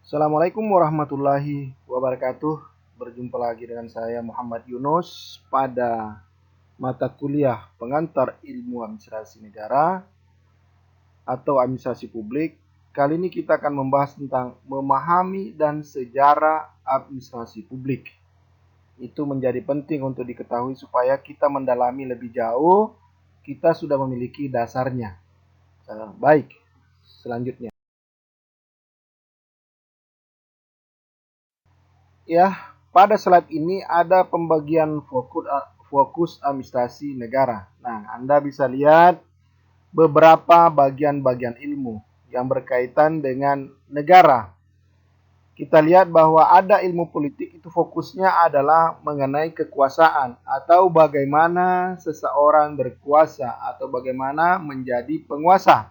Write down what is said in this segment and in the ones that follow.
Assalamualaikum warahmatullahi wabarakatuh. Berjumpa lagi dengan saya Muhammad Yunus pada mata kuliah pengantar ilmu administrasi negara atau administrasi publik. Kali ini kita akan membahas tentang memahami dan sejarah administrasi publik. Itu menjadi penting untuk diketahui supaya kita mendalami lebih jauh, kita sudah memiliki dasarnya. Baik, selanjutnya. Ya, pada slide ini ada pembagian fokus administrasi negara. Nah, Anda bisa lihat beberapa bagian-bagian ilmu yang berkaitan dengan negara. Kita lihat bahwa ada ilmu politik itu fokusnya adalah mengenai kekuasaan atau bagaimana seseorang berkuasa atau bagaimana menjadi penguasa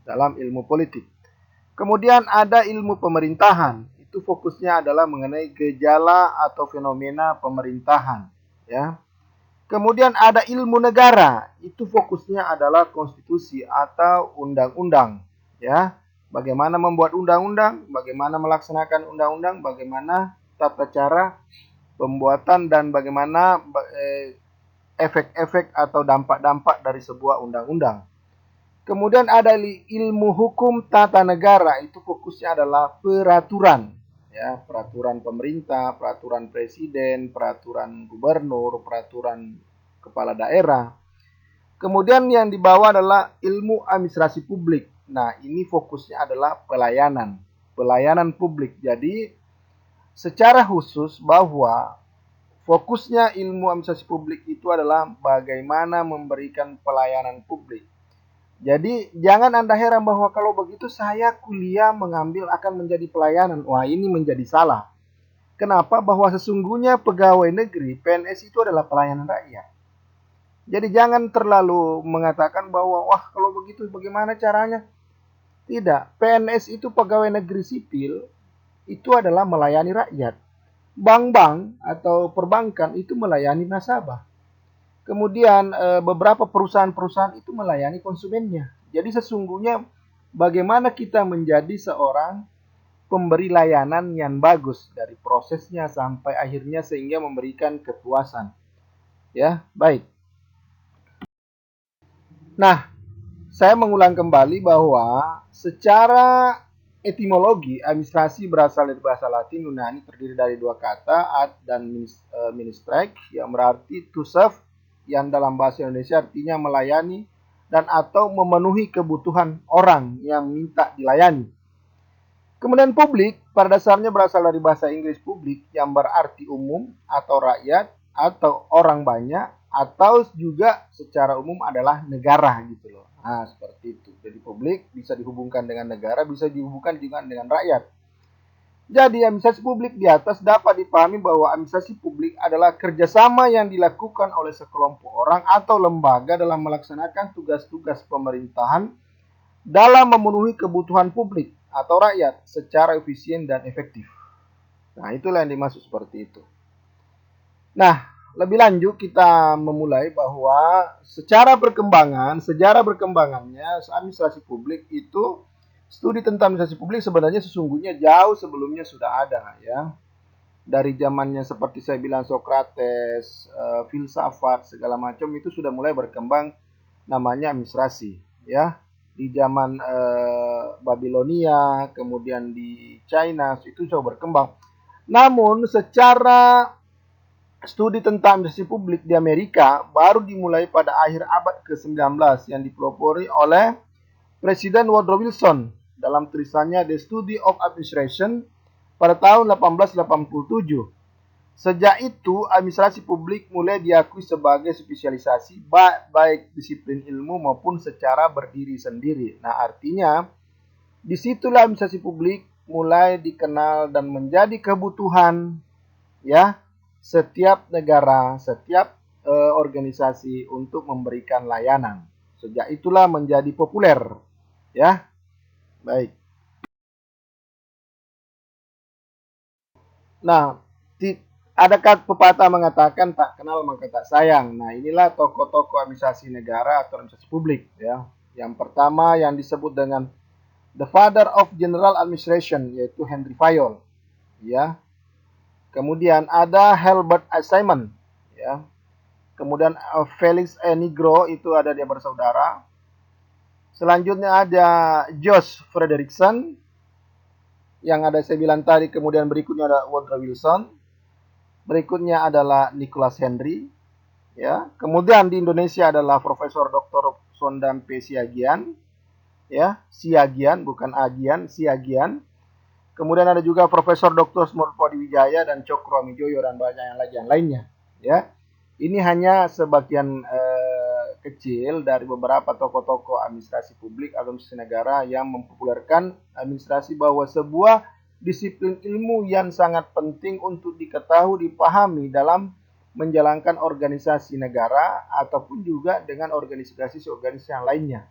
dalam ilmu politik. Kemudian ada ilmu pemerintahan, itu fokusnya adalah mengenai gejala atau fenomena pemerintahan, ya. Kemudian ada ilmu negara, itu fokusnya adalah konstitusi atau undang-undang, ya. Bagaimana membuat undang-undang, bagaimana melaksanakan undang-undang, bagaimana tata cara pembuatan dan bagaimana efek-efek atau dampak-dampak dari sebuah undang-undang. Kemudian ada ilmu hukum tata negara, itu fokusnya adalah peraturan, ya, peraturan pemerintah, peraturan presiden, peraturan gubernur, peraturan kepala daerah. Kemudian yang dibawa adalah ilmu administrasi publik. Nah, ini fokusnya adalah pelayanan publik. Jadi, secara khusus bahwa fokusnya ilmu administrasi publik itu adalah bagaimana memberikan pelayanan publik. Jadi jangan Anda heran bahwa kalau begitu saya kuliah mengambil akan menjadi pelayanan. Wah, ini menjadi salah. Kenapa? Bahwa sesungguhnya pegawai negeri PNS itu adalah pelayanan rakyat. Jadi jangan terlalu mengatakan bahwa wah kalau begitu bagaimana caranya? Tidak, PNS itu pegawai negeri sipil itu adalah melayani rakyat. Bank-bank atau perbankan itu melayani nasabah. Kemudian beberapa perusahaan-perusahaan itu melayani konsumennya. Jadi sesungguhnya bagaimana kita menjadi seorang pemberi layanan yang bagus dari prosesnya sampai akhirnya sehingga memberikan kepuasan. Ya, baik. Nah, saya mengulang kembali bahwa secara etimologi administrasi berasal dari bahasa Latin Yunani terdiri dari dua kata ad dan ministrek yang berarti to serve, yang dalam bahasa Indonesia artinya melayani dan atau memenuhi kebutuhan orang yang minta dilayani. Kemudian publik pada dasarnya berasal dari bahasa Inggris publik yang berarti umum atau rakyat atau orang banyak atau juga secara umum adalah negara gitu loh. Nah, seperti itu. Jadi publik bisa dihubungkan dengan negara, bisa dihubungkan juga dengan rakyat. Jadi administrasi publik di atas dapat dipahami bahwa administrasi publik adalah kerjasama yang dilakukan oleh sekelompok orang atau lembaga dalam melaksanakan tugas-tugas pemerintahan dalam memenuhi kebutuhan publik atau rakyat secara efisien dan efektif. Nah, itulah yang dimaksud seperti itu. Nah, lebih lanjut kita memulai bahwa sejarah berkembangannya administrasi publik itu, studi tentang administrasi publik sebenarnya sesungguhnya jauh sebelumnya sudah ada, ya. Dari zamannya seperti saya bilang Sokrates, filsafat segala macam itu sudah mulai berkembang namanya administrasi, ya. Di zaman Babilonia, kemudian di China itu sudah berkembang. Namun secara studi tentang administrasi publik di Amerika baru dimulai pada akhir abad ke-19 yang dipelopori oleh Presiden Woodrow Wilson dalam tulisannya The Study of Administration pada tahun 1887. Sejak itu, administrasi publik mulai diakui sebagai spesialisasi baik disiplin ilmu maupun secara berdiri sendiri. Nah, artinya disitulah administrasi publik mulai dikenal dan menjadi kebutuhan, ya, setiap negara, setiap organisasi untuk memberikan layanan. Sejak itulah menjadi populer, ya. Baik. Nah, ada pepatah mengatakan tak kenal maka tak sayang. Nah, inilah tokoh-tokoh administrasi negara atau administrasi publik, ya. Yang pertama yang disebut dengan The father of general administration, yaitu Henry Fayol, ya. Kemudian ada Herbert Simon, ya. Kemudian Felix Nigro, itu ada dia bersaudara. Selanjutnya ada Josh Frederickson, yang ada saya bilang tadi. Kemudian berikutnya ada Woodrow Wilson. Berikutnya adalah Nicholas Henry, ya. Kemudian di Indonesia adalah Profesor Dr. Sondam P. Siagian, ya, Siagian bukan Agian, Siagian. Kemudian ada juga Profesor Dr. Smurfodi Wijaya dan Cokro Mijoyo dan banyak yang lainnya, ya. Ini hanya sebagian kecil dari beberapa tokoh-tokoh administrasi publik, administrasi negara yang mempopulerkan administrasi bahwa sebuah disiplin ilmu yang sangat penting untuk diketahui, dipahami dalam menjalankan organisasi negara ataupun juga dengan organisasi yang lainnya.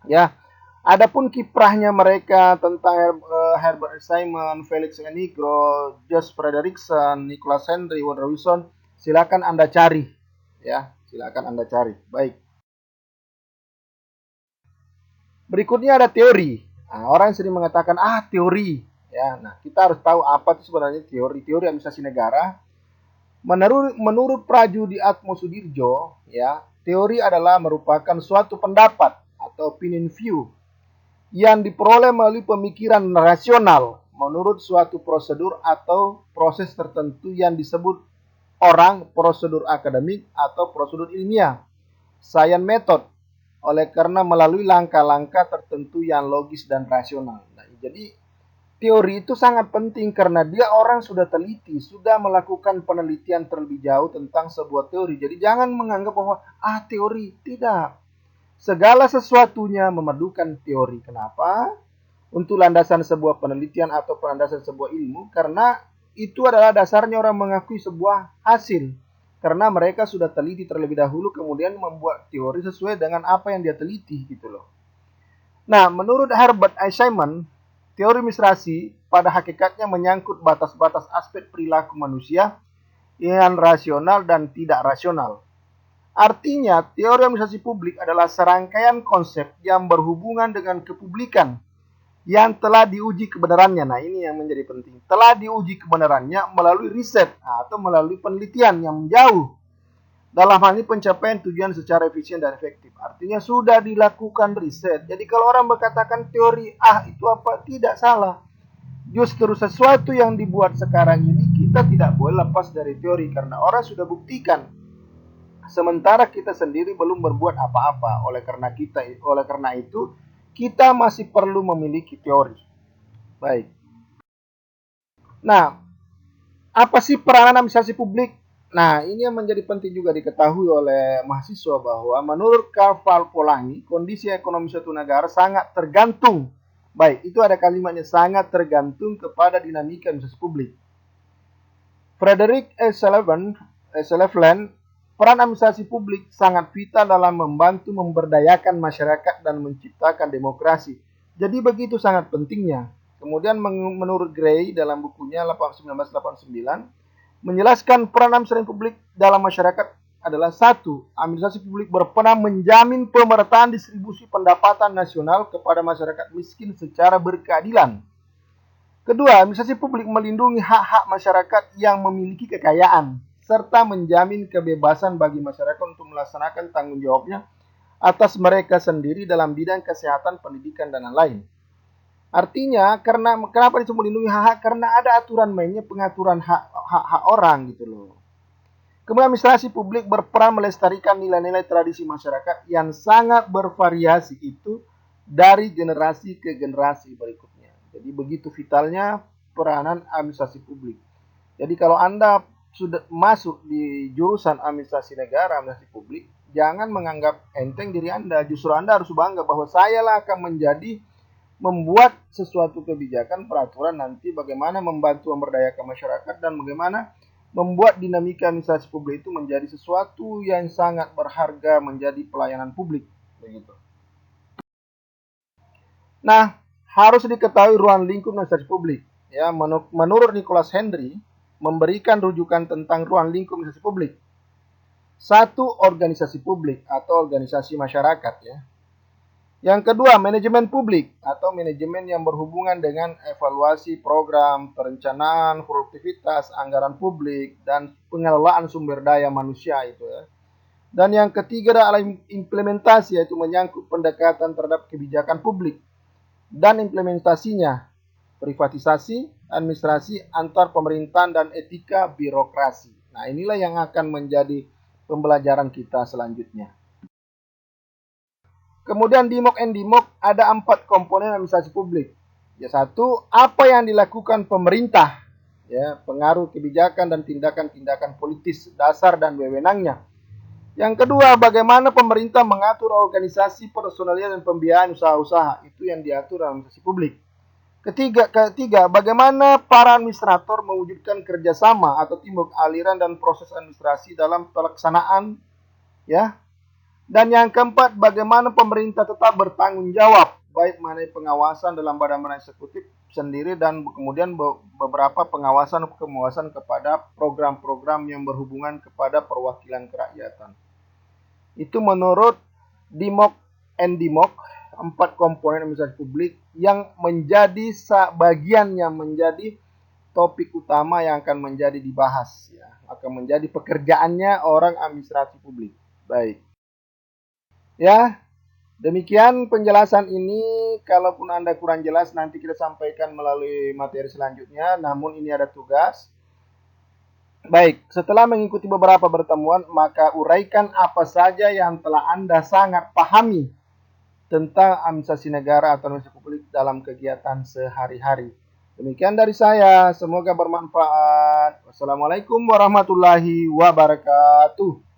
Ya, adapun kiprahnya mereka tentang Herbert Simon, Felix Nigro, Josh Frederickson, Nicholas Henry, Woodrow Wilson, silakan Anda cari, ya, silakan Anda cari. Baik. Berikutnya ada teori. Nah, orang sering mengatakan teori, ya. Nah, kita harus tahu apa itu sebenarnya teori. Teori administrasi negara. Menurut Prajudi Atmosudirjo, ya, teori adalah merupakan suatu pendapat atau opinion view yang diperoleh melalui pemikiran rasional menurut suatu prosedur atau proses tertentu yang disebut orang prosedur akademik atau prosedur ilmiah, science method, oleh karena melalui langkah-langkah tertentu yang logis dan rasional. Nah, jadi teori itu sangat penting karena dia orang sudah teliti, sudah melakukan penelitian terlebih jauh tentang sebuah teori. Jadi jangan menganggap bahwa teori, tidak. Segala sesuatunya memerlukan teori. Kenapa? Untuk landasan sebuah penelitian atau landasan sebuah ilmu, karena itu adalah dasarnya orang mengakui sebuah hasil. Karena mereka sudah teliti terlebih dahulu, kemudian membuat teori sesuai dengan apa yang dia teliti, gitu loh. Nah, menurut Herbert Simon, teori administrasi pada hakikatnya menyangkut batas-batas aspek perilaku manusia yang rasional dan tidak rasional. Artinya, teori administrasi publik adalah serangkaian konsep yang berhubungan dengan kepublikan yang telah diuji kebenarannya. Nah, ini yang menjadi penting. Telah diuji kebenarannya melalui riset atau melalui penelitian yang jauh. Dalam hal ini pencapaian tujuan secara efisien dan efektif. Artinya sudah dilakukan riset. Jadi kalau orang berkatakan teori, itu apa? Tidak salah. Justru sesuatu yang dibuat sekarang ini kita tidak boleh lepas dari teori. Karena orang sudah buktikan. Sementara kita sendiri belum berbuat apa-apa. Oleh karena itu, kita masih perlu memiliki teori. Baik. Nah, apa sih peranan administrasi publik? Nah, ini yang menjadi penting juga diketahui oleh mahasiswa bahwa menurut Karl Polanyi, kondisi ekonomi suatu negara sangat tergantung. Baik, itu ada kalimatnya, sangat tergantung kepada dinamika administrasi publik. Frederick Sullivan, peran administrasi publik sangat vital dalam membantu memberdayakan masyarakat dan menciptakan demokrasi. Jadi begitu sangat pentingnya. Kemudian menurut Gray dalam bukunya 1989, menjelaskan peran administrasi publik dalam masyarakat adalah satu, administrasi publik berperan menjamin pemerataan distribusi pendapatan nasional kepada masyarakat miskin secara berkeadilan. Kedua, administrasi publik melindungi hak-hak masyarakat yang memiliki kekayaan, serta menjamin kebebasan bagi masyarakat untuk melaksanakan tanggung jawabnya atas mereka sendiri dalam bidang kesehatan, pendidikan, dan lain-lain. Artinya, kenapa disebut melindungi hak-hak? Karena ada aturan mainnya, pengaturan hak orang gitu loh. Kemudian administrasi publik berperan melestarikan nilai-nilai tradisi masyarakat yang sangat bervariasi itu dari generasi ke generasi berikutnya. Jadi begitu vitalnya peranan administrasi publik. Jadi kalau Anda sudah masuk di jurusan administrasi negara, administrasi publik, jangan menganggap enteng diri Anda. Justru Anda harus bangga bahwa saya lah akan membuat sesuatu kebijakan, peraturan nanti bagaimana membantu memberdayakan masyarakat dan bagaimana membuat dinamika administrasi publik itu menjadi sesuatu yang sangat berharga, menjadi pelayanan publik, begitu. Nah, harus diketahui ruang lingkup administrasi publik. Ya, menurut Nicholas Henry memberikan rujukan tentang ruang lingkup administrasi publik. Satu, organisasi publik atau organisasi masyarakat, ya. Yang kedua, manajemen publik atau manajemen yang berhubungan dengan evaluasi program, perencanaan, produktivitas, anggaran publik, dan pengelolaan sumber daya manusia itu ya. Dan yang ketiga adalah implementasi, yaitu menyangkut pendekatan terhadap kebijakan publik dan implementasinya, privatisasi, administrasi, antar pemerintahan, dan etika birokrasi. Nah, inilah yang akan menjadi pembelajaran kita selanjutnya. Kemudian di MOOC and DIMOC ada 4 komponen administrasi publik. Ya, satu, apa yang dilakukan pemerintah, ya, pengaruh kebijakan dan tindakan-tindakan politis dasar dan wewenangnya. Yang kedua, bagaimana pemerintah mengatur organisasi, personalia, dan pembiayaan usaha-usaha. Itu yang diatur dalam administrasi publik. Ketiga, bagaimana para administrator mewujudkan kerjasama atau teamwork aliran dan proses administrasi dalam pelaksanaan, ya. Dan yang keempat, bagaimana pemerintah tetap bertanggung jawab baik mengenai pengawasan dalam badan-badan eksekutif sendiri dan kemudian beberapa pengawasan kepada program-program yang berhubungan kepada perwakilan kerakyatan. Itu menurut DIMOC and DIMOC, 4 komponen administrasi publik yang menjadi bagian yang menjadi topik utama yang akan menjadi dibahas, ya, akan menjadi pekerjaannya orang administrasi publik. Baik. Ya, demikian penjelasan ini. Kalaupun Anda kurang jelas, nanti kita sampaikan melalui materi selanjutnya. Namun ini ada tugas. Baik, setelah mengikuti beberapa pertemuan, maka uraikan apa saja yang telah Anda sangat pahami tentang administrasi negara atau administrasi publik dalam kegiatan sehari-hari. Demikian dari saya. Semoga bermanfaat. Wassalamualaikum warahmatullahi wabarakatuh.